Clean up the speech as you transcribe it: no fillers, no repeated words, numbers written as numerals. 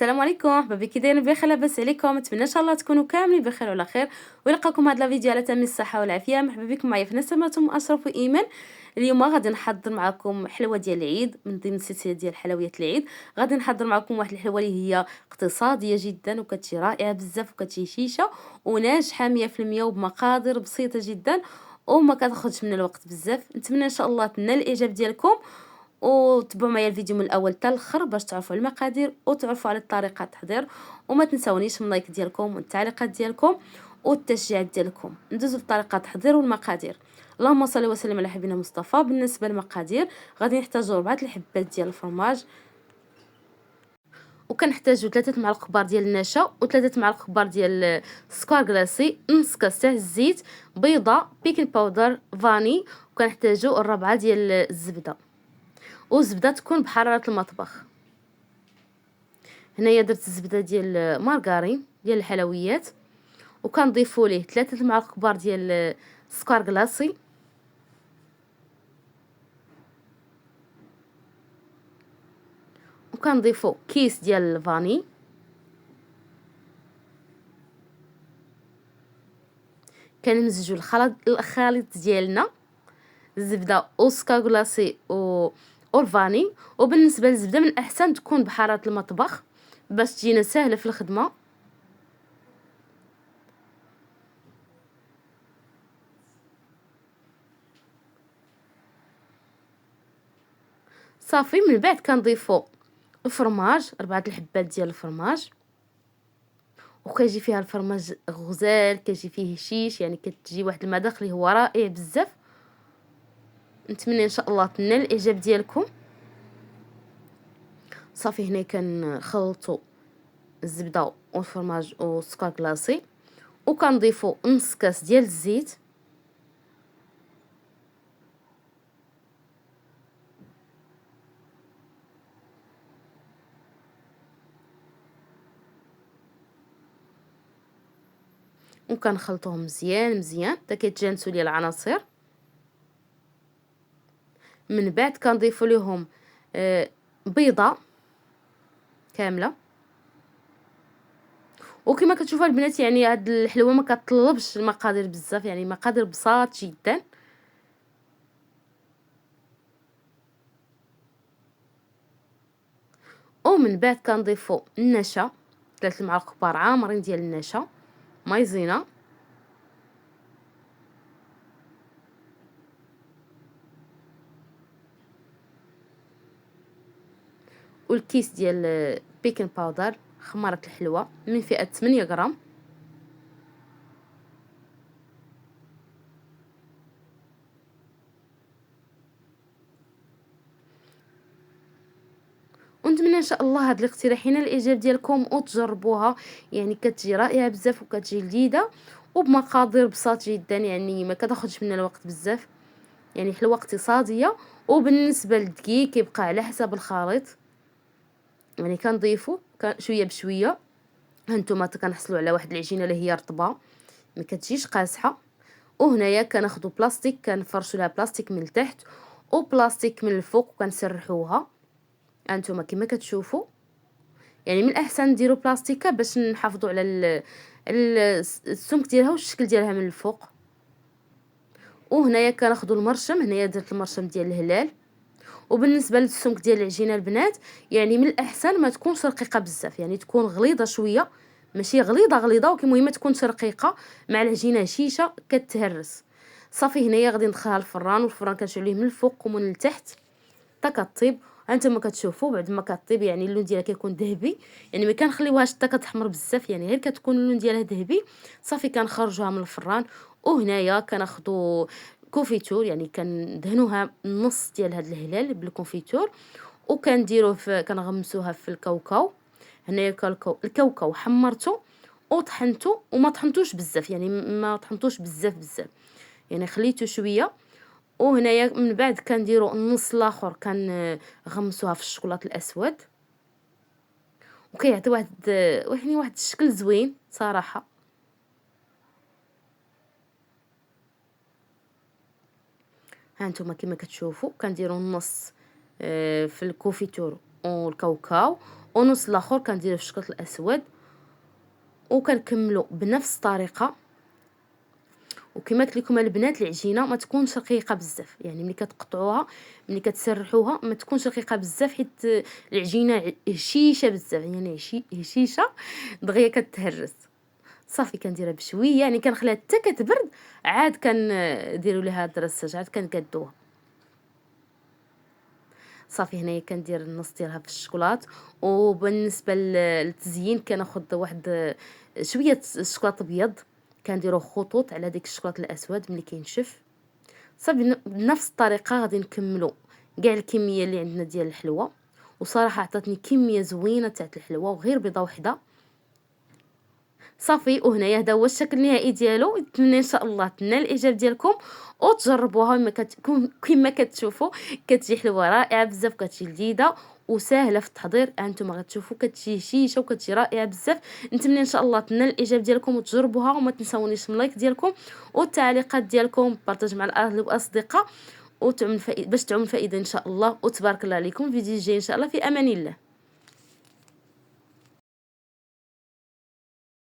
السلام عليكم، مرحبا بك. كي دايرين بخير؟ لاباس عليكم؟ نتمنى ان شاء الله تكونوا كاملين بخير وعلى خير، ونلقاكم هذا الفيديو على تم الصحه والعافيه. مرحبا بكم معايا في نسماتكم اشرف وايمان. اليوم غادي نحضر معكم حلوه ديال العيد من ضمن السلسله ديال حلويات العيد. غادي نحضر معكم واحد الحلوه اللي هي اقتصاديه جدا وكتجي رائعه بزاف وكتجي شيشه وناجحه 100% وبمقادير بسيطه جدا وما كتاخذش من الوقت بزاف. نتمنى ان شاء الله تنال الاعجاب ديالكم وتبعوا معايا الفيديو من الاول حتى الاخر باش تعرفوا المقادير وتعرفوا على طريقه التحضير. وما تنساونيش من اللايك ديالكم والتعليقات ديالكم والتشجيع ديالكم. ندوزو لطريقه التحضير والمقادير. اللهم صل وسلم على حبيبنا مصطفى. بالنسبه للمقادير غادي نحتاجوا 4 الحبات ديال الفرماج، وكنحتاجوا 3 معالق كبار ديال النشا و3 معالق كبار ديال السكر كلاصي، نص كاس تاع الزيت، بيضه، بيكين باودر، فاني، وكنحتاجوا الربعه ديال الزبده، والزبده تكون بحراره المطبخ. هنايا درت الزبده ديال مارغرين ديال الحلويات، وكنضيفوا ليه 3 معالق كبار ديال السكر كلاصي، وكنضيفوا كيس ديال الفاني، كنمزجوا الخليط ديالنا الزبده والسكر كلاصي والفاني. وبالنسبه للزبده من الاحسن تكون بحراره المطبخ باش تجينا سهله في الخدمه. صافي من بعد كنضيفوا الفرماج، 4 الحبات ديال الفرماج، وكيجي فيها الفرماج غزال، كيجي فيه هشيش، يعني كتجي واحد المذاق اللي هو رائع بزاف. نتمنى ان شاء الله تنال الاعجاب ديالكم. صافي هنا كنخلطوا الزبده والفرماج والسكر كلاصي، وكنضيفوا نص كاس ديال الزيت، وكنخلطوهم مزيان مزيان حتى كيتجانسوا لي العناصر. من بعد كنضيفوا لهم بيضه كامله. وكما كتشوفوا البنات يعني هاد الحلوه ما كتطلبش المقادير بزاف، يعني مقادير بساط جدا. ومن بعد كنضيفوا النشا، 3 معالق كبار عامرين ديال النشا، مايزينا، والكيس ديال بيكين باودر خمارة الحلوى من فئة 8 غرام. ونتمنى ان شاء الله هاد الاقتراح ينال الاعجاب ديالكم وتجربوها، يعني كتجي رائعه بزاف وكتجي لذيذه وبمقادير بساط جدا، يعني ما كتاخذش من الوقت بزاف، يعني حلوه اقتصاديه. وبالنسبه للدقيق كيبقى على حسب الخليط، يعني كنضيفو شويه بشويه. هانتوما كنحصلوا على واحد العجينه اللي هي رطبه ما كتجيش قاصحه. وهنايا كناخذوا بلاستيك كنفرشوا لها بلاستيك من التحت وبلاستيك من الفوق وكنسرحوها. هانتوما كما كتشوفوا، يعني من الاحسن نديروا بلاستيكه باش نحافظوا على السمك ديالها والشكل ديالها من الفوق. وهنايا كناخذوا المرشم، هنايا درت المرشم ديال الهلال. وبالنسبه للسمك ديال العجينه البنات، يعني من الاحسن ما تكونش رقيقه بزاف، يعني تكون غليظه شويه، ماشي غليظه ولكن المهم تكونش رقيقه مع العجينه هشيشه كتهرس. صافي هنايا غادي ندخلها الفران، والفران كنشعلوه من الفوق ومن التحت حتى كطيب. هانتوما كتشوفوا بعد ما كطيب يعني اللون ديالها كيكون ذهبي، يعني ما كنخليوهاش حتى كتحمر بزاف، يعني غير كتكون اللون ديالها ذهبي. صافي كنخرجوها من الفران. وهنايا كناخذوا كونفيتور، يعني كندهنوها نص ديال هذا الهلال بالكونفيتور، وكنديروه كنغمسوها في الكاوكاو. هنايا الكاوكاو حمرته وطحنته وما طحنتوش بزاف، يعني ما طحنتوش بزاف، يعني خليته شويه. وهنايا من بعد كنديروا النص الاخر كنغمسوها في الشوكولاط الاسود، وكيعطي واحد الشكل زوين صراحه. ها نتوما كما كتشوفوا كنديروا النص في الكوفيتور والكاوكاو، ونص الاخر كنديروه في الشكل الاسود، وكنكملوا بنفس الطريقه. وكما قلت لكم البنات، العجينه ما تكونش رقيقه بزاف، يعني ملي كتقطعوها ملي كتسرحوها ما تكونش رقيقه بزاف، حيت العجينه هشيشه بزاف، يعني هشيشه دغيا كتهرس. صافي كنديرها بشويه، يعني كنخليها حتى كتبرد، عاد كنديروا لها الدرساج، عاد كنكدوها. صافي هنايا كندير النص ديالها في الشكلاط. وبالنسبه للتزيين كناخذ واحد شويه الشكلاط ابيض، كنديرو خطوط على ديك الشكلاط الاسود ملي كينشف. صافي بنفس الطريقه غادي نكملوا كاع الكميه اللي عندنا ديال الحلوه. وصراحه عطاتني كميه زوينه تاع الحلوه، وغير بيضه وحده. صافي وهنايا هذا هو الشكل النهائي ديالو. نتمنى ان شاء الله تنال الاعجاب ديالكم وتجربوها. كما كتشوفوا كتجي حلوه رائعه بزاف، كتجي لذيذه وسهله في التحضير. انتم غتشوفوا كتجي هشيشه وكتجي رائعه بزاف. نتمنى ان شاء الله تنال الاعجاب ديالكم وتجربوها، وما تنساونيش من اللايك ديالكم والتعليقات ديالكم، بارطاج مع الاهل والاصدقاء، باش تعم الفائده ان شاء الله. وتبارك الله عليكم. فيديو جاي ان شاء الله، في امان الله.